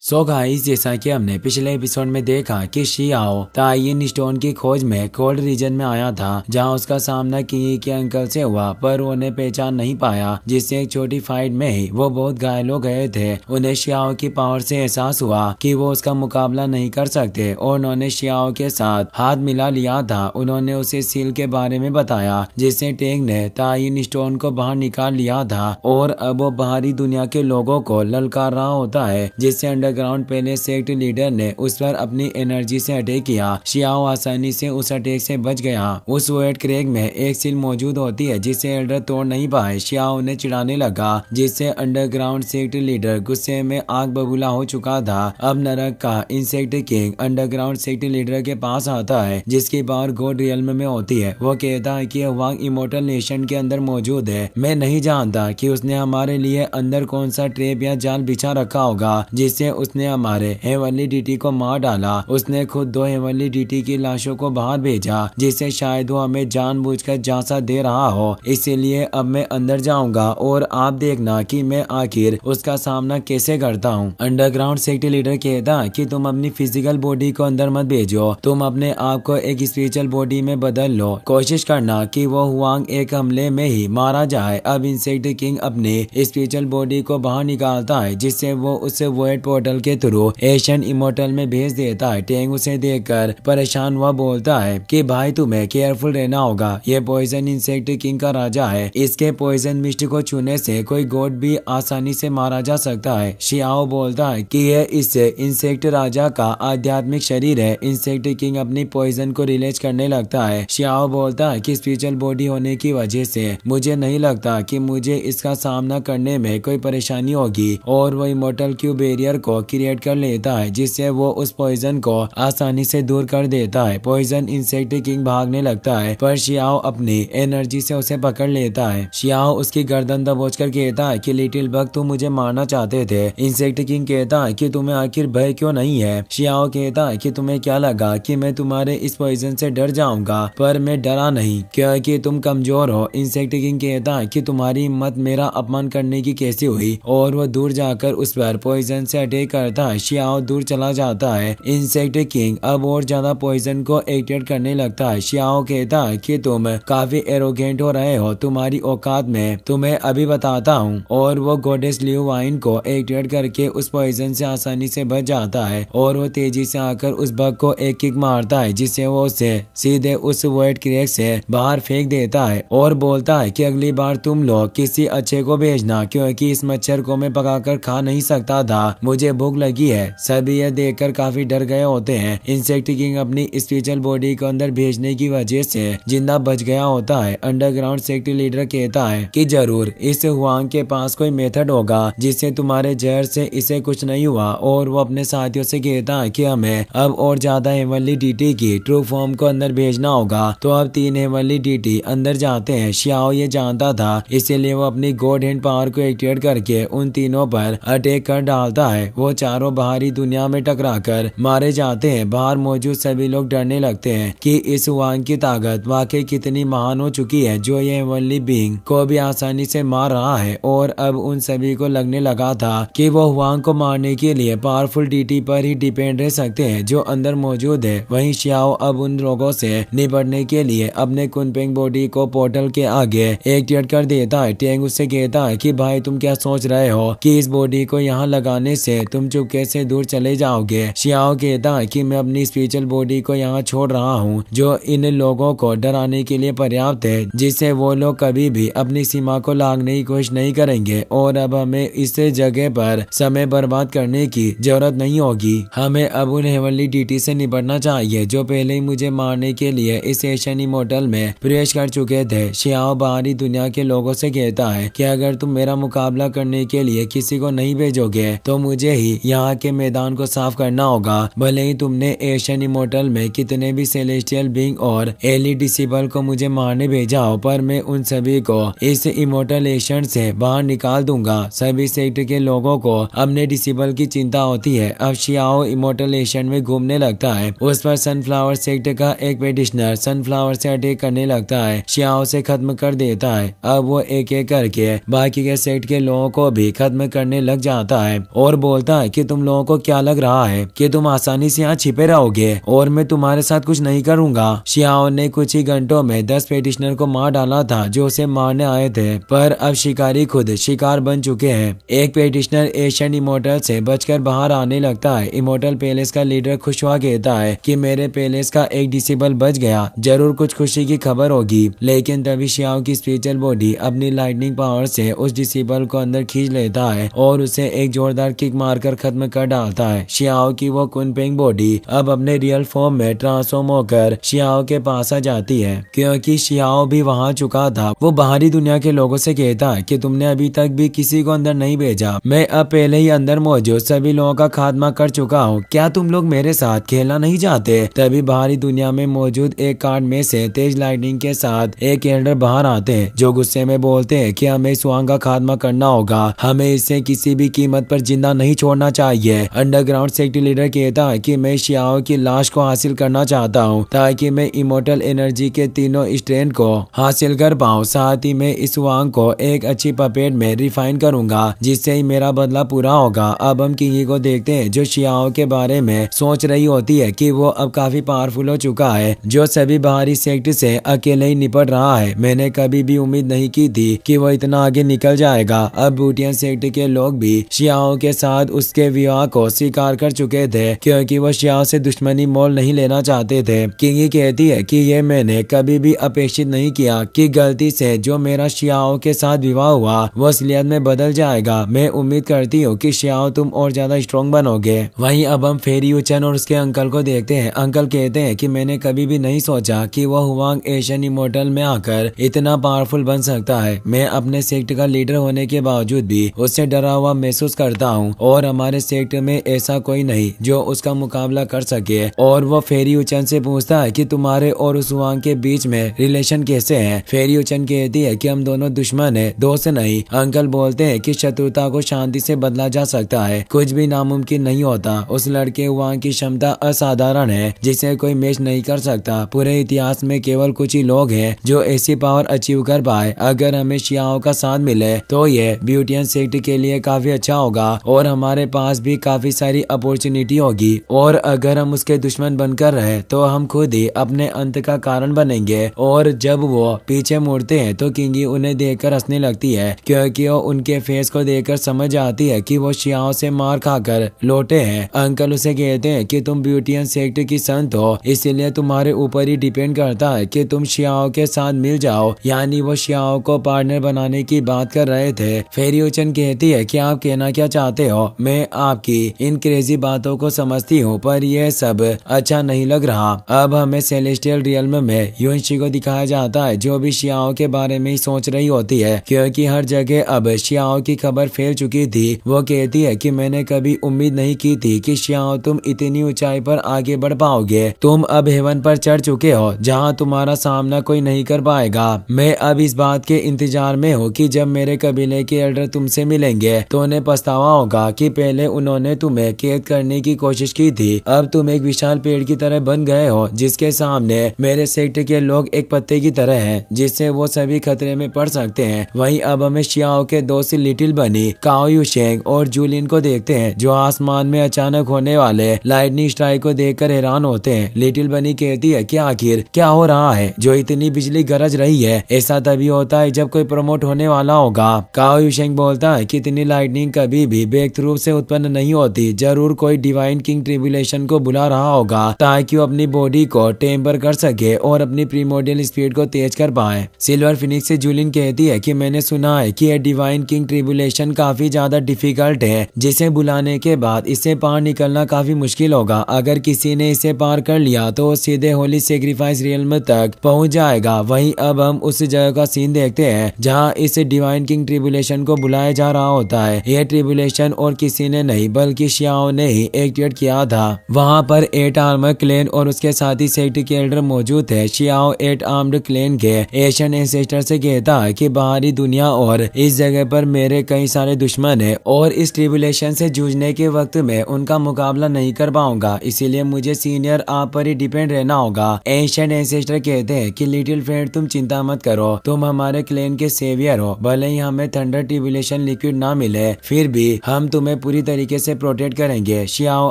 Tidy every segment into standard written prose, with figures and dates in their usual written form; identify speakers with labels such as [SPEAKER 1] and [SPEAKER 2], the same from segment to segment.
[SPEAKER 1] So guys, जैसा कि हमने पिछले एपिसोड में देखा कि शियाओ तायिन स्टोन की खोज में कोल्ड रीजन में आया था, जहां उसका सामना की के अंकल से हुआ, पर उन्हें पहचान नहीं पाया, जिससे एक छोटी फाइट में ही वो बहुत घायल हो गए थे। उन्हें शियाओ की पावर से एहसास हुआ कि वो उसका मुकाबला नहीं कर सकते और उन्होंने शियाओ के साथ हाथ मिला लिया था। उन्होंने उसे सील के बारे में बताया, जिससे टेंग ने तायिन स्टोन को बाहर निकाल लिया था और अब वो बाहरी दुनिया के लोगों को ललकार रहा होता है, जिससे अंडरग्राउंड पहले सेक्ट लीडर ने उस पर अपनी एनर्जी से अटैक किया। शियाओ आसानी से उस अटैक से बच गया। उस वोइड क्रेग में एक सील मौजूद होती है जिसे एल्डर तोड़ नहीं पाए। शियाओ ने चिढ़ाने लगा, जिससे अंडरग्राउंड सेक्ट लीडर गुस्से में आग बबूला हो चुका था। अब नरक का insect king underground sect leader के पास आता है, जिसकी पावर गॉड रियल्म में होती है। वो कहता है कि वांग इमोर्टल नेशन के अंदर मौजूद है। मैं नहीं जानता कि उसने हमारे लिए अंदर कौन सा ट्रेप या जाल बिछा रखा होगा, जिससे उसने हमारे हेवनली डीटी को मार डाला। उसने खुद 2 हेवनली डीटी की लाशों को बाहर भेजा, जिससे शायद वो हमें जानबूझकर झांसा दे रहा हो। इसीलिए अब मैं अंदर जाऊंगा और आप देखना कि मैं आखिर उसका सामना कैसे करता हूँ। अंडरग्राउंड सेक्ट लीडर कहता कि तुम अपनी फिजिकल बॉडी को अंदर मत भेजो, तुम अपने आप को एक स्पिरिचुअल बॉडी में बदल लो। कोशिश करना कि वो हुआंग एक हमले में ही मारा जाए। अब इंसेक्ट किंग अपनी स्पिरिचुअल बॉडी को बाहर निकालता है, जिससे वो उसे वॉइड पोर्टल के थ्रू एशियन इमोर्टल में भेज देता है। टेंग उसे देखकर परेशान हुआ बोलता है कि भाई तुम्हें केयरफुल रहना होगा, ये पॉइजन इंसेक्ट किंग का राजा है। इसके पॉइजन मिस्ट को छूने से कोई गॉड भी आसानी से मारा जा सकता है। शियाओ बोलता है कि यह इससे इंसेक्ट राजा का आध्यात्मिक शरीर है। इंसेक्ट किंग अपनी पॉइजन को रिलीज करने लगता है। शियाओ बोलता है कि स्पिरिचुअल बॉडी होने की वजह से मुझे नहीं लगता कि मुझे इसका सामना करने में कोई परेशानी होगी, और वो इमोर्टल क्यूब बैरियर को क्रिएट कर लेता है, जिससे वो उस पॉइजन को आसानी से दूर कर देता है। पॉइजन इंसेक्ट किंग भागने लगता है, पर शियाओ अपनी एनर्जी से उसे पकड़ लेता है। शियाओ उसकी गर्दन दबोचकर कहता है कि लिटिल बग, तुम मुझे मारना चाहते थे। इंसेक्ट किंग कहता है कि तुम्हें आखिर भय क्यों नहीं है। शियाओ कहता है कि तुम्हें क्या लगा कि मैं तुम्हारे इस पॉइजन से डर जाऊंगा, पर मैं डरा नहीं क्योंकि तुम कमजोर हो। इंसेक्ट किंग कहता है कि तुम्हारी हिम्मत मेरा अपमान करने की कैसी हुई, और वो दूर जाकर उस पर पॉइजन से अटैक करता है। शियाओ दूर चला जाता है। इंसेक्ट किंग अब और ज्यादा पॉइजन को एक्टिवेट करने लगता है। शियाओ कहता है कि तुम काफी एरोगेंट हो रहे हो, तुम्हारी औकात में तुम्हें अभी बताता हूँ। और वो गॉडेस लियू वाइन को एक्टिवेट करके उस पॉइजन से आसानी से बच जाता है, और वो तेजी से आकर उस बग को एक किक मारता है, जिससे वो उसे सीधे उस वॉइड क्रेक से बाहर फेंक देता है और बोलता है कि अगली बार तुम लोग किसी अच्छे को भेजना, क्योंकि इस मच्छर को मैं पकाकर खा नहीं सकता था, मुझे भूख लगी है। सभी यह देखकर काफी डर गए होते हैं। इंसेक्ट किंग अपनी स्पिरिचुअल बॉडी को अंदर भेजने की वजह से जिंदा बच गया होता है। अंडरग्राउंड सेक्ट लीडर कहता है कि जरूर इस हुआंग के पास कोई मेथड होगा जिससे तुम्हारे जहर से इसे कुछ नहीं हुआ, और वो अपने साथियों से कहता है कि हमें अब और ज्यादा हेवनली डीटी की ट्रू फॉर्म को अंदर भेजना होगा। तो अब 3 हेवनली डीटी अंदर जाते हैं। शियाओ ये जानता था, इसीलिए वो अपनी गॉड हैंड पावर को एक्टिवेट करके उन तीनों पर अटैक कर डालता है। वो चारों बाहरी दुनिया में टकराकर मारे जाते हैं। बाहर मौजूद सभी लोग डरने लगते हैं कि इस हुआंग की ताकत वाकई कितनी महान हो चुकी है, जो ये हेवनली बीइंग को भी आसानी से मार रहा है। और अब उन सभी को लगने लगा था कि वो हुआंग को मारने के लिए पावरफुल डीटी पर ही डिपेंड रह सकते हैं जो अंदर मौजूद है। वहीं शियाओ अब उन लोगों से निपटने के लिए अपने कुनपेंग बॉडी को पोर्टल के आगे एक्टिवेट कर देता है। टेंग उससे कहता है कि भाई तुम क्या सोच रहे हो कि इस बॉडी को यहाँ लगाने से तुम चुपके से दूर चले जाओगे। शियाओ कहता है कि मैं अपनी स्पिरिचुअल बॉडी को यहाँ छोड़ रहा हूँ, जो इन लोगों को डराने के लिए पर्याप्त है, जिससे वो लोग कभी भी अपनी सीमा को लांघने की कोशिश नहीं करेंगे। और अब हमें इस जगह पर समय बर्बाद करने की जरूरत नहीं होगी। हमें अब उन हेवनली डीटी से निपटना चाहिए जो पहले ही मुझे मारने के लिए इस एशियन इमोर्टल में प्रवेश कर चुके थे। शियाओ बाहरी दुनिया के लोगों से कहता है कि अगर तुम मेरा मुकाबला करने के लिए किसी को नहीं भेजोगे तो मुझे ही यहाँ के मैदान को साफ करना होगा। भले ही तुमने एशियन इमोर्टल में कितने भी सेलेस्टियल बीइंग और एली डिसेबल को मुझे मारने भेजा हो, पर मैं उन सभी को इस इमोर्टल एशियन से बाहर निकाल दूंगा। सभी सेक्ट के लोगों को अपने डिसेबल की चिंता होती है। अब शियाओ इमोर्टल एशियन में घूमने लगता है। उस पर सनफ्लावर सेक्ट का एक पेटिशनर सनफ्लावर से अटैक करने लगता है। शियाओ से खत्म कर देता है। अब वो एक एक करके बाकी के सेक्ट के लोगों को भी खत्म करने लग जाता है और बोलता कहता है कि तुम लोगों को क्या लग रहा है कि तुम आसानी से यहाँ छिपे रहोगे और मैं तुम्हारे साथ कुछ नहीं करूंगा। शियाओ ने कुछ ही घंटों में 10 पेटिशनर को मार डाला था जो उसे मारने आए थे, पर अब शिकारी खुद शिकार बन चुके हैं। एक पेटिशनर एशियन इमोर्टल से बचकर बाहर आने लगता है। इमोर्टल पैलेस का लीडर खुश हुआ कहता है कि मेरे पैलेस का एक डिसेबल बच गया, जरूर कुछ खुशी की खबर होगी। लेकिन तभी शियाओ की स्पिरिचुअल बॉडी अपनी लाइटनिंग पावर से उस डिसेबल को अंदर खींच लेता है और उसे एक जोरदार किक मारकर खत्म कर डालता है। शियाओ की वो कुनपेंग बॉडी अब अपने रियल फॉर्म में ट्रांसफॉर्म होकर शियाओ के पास आ जाती है। क्योंकि शियाओ भी वहां चुका था, वो बाहरी दुनिया के लोगों से कहता है कि तुमने अभी तक भी किसी को अंदर नहीं भेजा, मैं अब पहले ही अंदर मौजूद सभी लोगों का खात्मा कर चुका हूँ, क्या तुम लोग मेरे साथ खेलना नहीं चाहते? तभी बाहरी दुनिया में मौजूद एक कार्ड में से तेज लाइटनिंग के साथ एक एल्डर बाहर आते हैं जो गुस्से में बोलते हैं कि हमें स्वांग का खात्मा करना होगा, हमें इसे किसी भी कीमत पर जिंदा नहीं छोड़ना चाहिए। अंडरग्राउंड सेक्टर लीडर कहता है कि मैं शियाओ की लाश को हासिल करना चाहता हूँ ताकि मैं इमोर्टल एनर्जी के तीनों स्ट्रेन को हासिल कर पाऊँ। साथ ही मैं इस वांग को एक अच्छी पपेट में रिफाइन करूंगा जिससे ही मेरा बदला पूरा होगा। अब हम किंगी को देखते हैं जो शियाओ के बारे में सोच रही होती है कि वो अब काफी पावरफुल हो चुका है, जो सभी बाहरी सेक्टर से अकेले ही निपट रहा है। मैंने कभी भी उम्मीद नहीं की थी कि वो इतना आगे निकल जाएगा। अब बूटियन सेक्टर के लोग भी शियाओ के साथ उसके विवाह को स्वीकार कर चुके थे क्योंकि वो शियाओ से दुश्मनी मोल नहीं लेना चाहते थे। किंगी कहती है कि ये मैंने कभी भी अपेक्षित नहीं किया कि गलती से जो मेरा शियाओ के साथ विवाह हुआ वो असलियत में बदल जाएगा। मैं उम्मीद करती हूँ कि शियाओ तुम और ज्यादा स्ट्रॉन्ग बनोगे। वहीं अब हम फेरी यूचन और उसके अंकल को देखते हैं। अंकल कहते हैं कि मैंने कभी भी नहीं सोचा कि वह हुआंग एशियन इमोर्टल में आकर इतना पावरफुल बन सकता है। मैं अपने सेक्टर का लीडर होने के बावजूद भी उससे डरा हुआ महसूस करता हूँ और हमारे सेक्टर में ऐसा कोई नहीं जो उसका मुकाबला कर सके। और वो फेरी यूचन से पूछता है कि तुम्हारे और उस हुआंग के बीच में रिलेशन कैसे है? फेरी यूचन कहती है कि हम दोनों दुश्मन है, दोस्त नहीं। अंकल बोलते हैं कि शत्रुता को शांति से बदला जा सकता है, कुछ भी नामुमकिन नहीं होता। उस लड़के हुआंग की क्षमता असाधारण है जिसे कोई मैच नहीं कर सकता। पूरे इतिहास में केवल कुछ ही लोग हैं जो ऐसी पावर अचीव कर पाए। अगर हमें शियाओ का साथ मिले तो ये ब्यूटियन सेक्टर के लिए काफी अच्छा होगा और हमारे पास भी काफी सारी अपॉर्चुनिटी होगी। और अगर हम उसके दुश्मन बनकर रहे तो हम खुद ही अपने अंत का कारण बनेंगे। और जब वो पीछे मुड़ते हैं तो किंगी उन्हें देखकर हंसने लगती है क्योंकि वो उनके फेस को देखकर समझ आती है कि वो शियाओ से मार खाकर लौटे हैं। अंकल उसे कहते हैं कि तुम ब्यूटियन सेक्टर की संत हो, इसीलिए तुम्हारे ऊपर ही डिपेंड करता है कि तुम शियाओ के साथ मिल जाओ। यानी वो शियाओ को पार्टनर बनाने की बात कर रहे थे। फेरी यूचन कहती है कि आप कहना क्या चाहते हो? मैं आपकी इन क्रेजी बातों को समझती हूँ पर यह सब अच्छा नहीं लग रहा। अब हमें सेलेस्टियल रियल्म में युनशी को दिखाया जाता है जो भी शियाओ के बारे में ही सोच रही होती है क्योंकि हर जगह अब शियाओ की खबर फैल चुकी थी। वो कहती है कि मैंने कभी उम्मीद नहीं की थी कि शियाओ तुम इतनी ऊंचाई पर आगे बढ़ पाओगे। तुम अब हेवन पर चढ़ चुके हो जहां तुम्हारा सामना कोई नहीं कर पाएगा। मैं अब इस बात के इंतजार में हूँ कि जब मेरे कबीले के एल्डर तुमसे मिलेंगे तो उन्हें पछतावा होगा कि पहले उन्होंने तुम्हें कैद करने की कोशिश की थी। अब तुम एक विशाल पेड़ की तरह बन गए हो जिसके सामने मेरे सेक्टर के लोग एक पत्ते की तरह हैं जिससे वो सभी खतरे में पड़ सकते हैं। वहीं अब हमें शियाओ के दोस्त लिटिल बनी, काओ यूशेंग और जूलियन को देखते हैं जो आसमान में अचानक होने वाले लाइटनिंग स्ट्राइक को देखकर हैरान होते हैं। लिटिल बनी कहती है कि आखिर क्या हो रहा है जो इतनी बिजली गरज रही है? ऐसा तभी होता है जब कोई प्रमोट होने वाला होगा। काओ यूशेंग बोलता है कि इतनी लाइटनिंग कभी भी बेख्त रूप से उत्पन्न नहीं होती, जरूर कोई डिवाइन किंग ट्रिब्यूलेशन को बुला रहा होगा ताकि वो अपनी बॉडी को टेम्पर कर सके और अपनी प्रीमोडियल स्पीड को तेज कर पाए। सिल्वर फिनिक्स से जूलियन कहती है कि मैंने सुना है कि यह डिवाइन किंग ट्रिब्यूलेशन काफी ज्यादा डिफिकल्ट है, जिसे बुलाने के बाद इससे पार निकलना काफी मुश्किल होगा। अगर किसी ने इसे पार कर लिया तो वो सीधे होली सेक्रीफाइस रियल्म तक पहुंच जाएगा। वहीं अब हम उस जगह का सीन देखते हैं जहां इस डिवाइन किंग ट्रिब्यूलेशन को बुलाया जा रहा होता है। यह ट्रिब्यूलेशन और किसी ने नहीं बल्कि शियाओ ने ही एक्टिवेट किया था। वहां पर 8 आर्मर क्लेन और उसके साथी सेक्टर के एल्डर मौजूद थे। शियाओ 8 आर्म्ड क्लेन के एशियन एंसेस्टर से कहता है कि बाहरी दुनिया और इस जगह पर मेरे कई सारे दुश्मन है और इस ट्रिब्यूलेशन से जूझने के वक्त में उनका मुकाबला नहीं कर पाऊंगा, इसीलिए मुझे सीनियर आप पर ही डिपेंड रहना होगा। एशियन एंसेस्टर कहते हैं कि लिटिल फ्रेंड तुम चिंता मत करो, तुम हमारे क्लेन के सेवियर हो। भले ही हमें थंडर ट्रिब्यूलेशन लिक्विड ना मिले फिर भी हम तुम्हें पूरी तरीके से प्रोटेक्ट करेंगे। शियाओ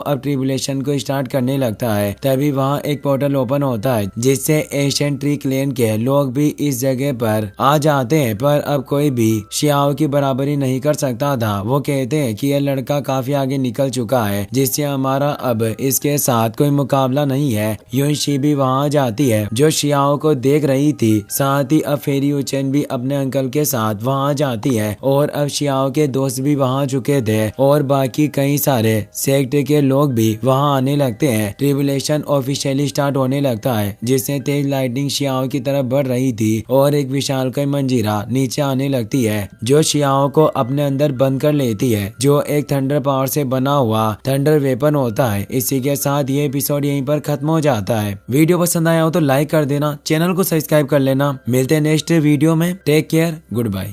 [SPEAKER 1] अब ट्रिबुलेशन को स्टार्ट करने लगता है। तभी वहाँ एक पोर्टल ओपन होता है जिससे एशियन ट्री क्लेन के लोग भी इस जगह पर आ जाते हैं, पर अब कोई भी शियाओ की बराबरी नहीं कर सकता था। वो कहते हैं कि यह लड़का काफी आगे निकल चुका है, जिससे हमारा अब इसके साथ कोई मुकाबला नहीं है। युनशी भी वहाँ जाती है जो शियाओ को देख रही थी। साथ ही अब फेरी उचेन भी अपने अंकल के साथ वहाँ जाती है और अब शियाओ के दोस्त भी वहाँ चुके थे और बाकी कई सारे सेक्ट के लोग भी वहाँ आने लगते हैं। ट्रिबुलेशन ऑफिशियली स्टार्ट होने लगता है, जिससे तेज लाइटिंग शियाओ की तरफ बढ़ रही थी और एक विशालकाय मंजीरा नीचे आने लगती है जो शियाओ को अपने अंदर बंद कर लेती है, जो एक थंडर पावर से बना हुआ थंडर वेपन होता है। इसी के साथ ये एपिसोड यहीं पर खत्म हो जाता है। वीडियो पसंद आया हो तो लाइक कर देना, चैनल को सब्सक्राइब कर लेना। मिलते हैं नेक्स्ट वीडियो में। Take care, good bye.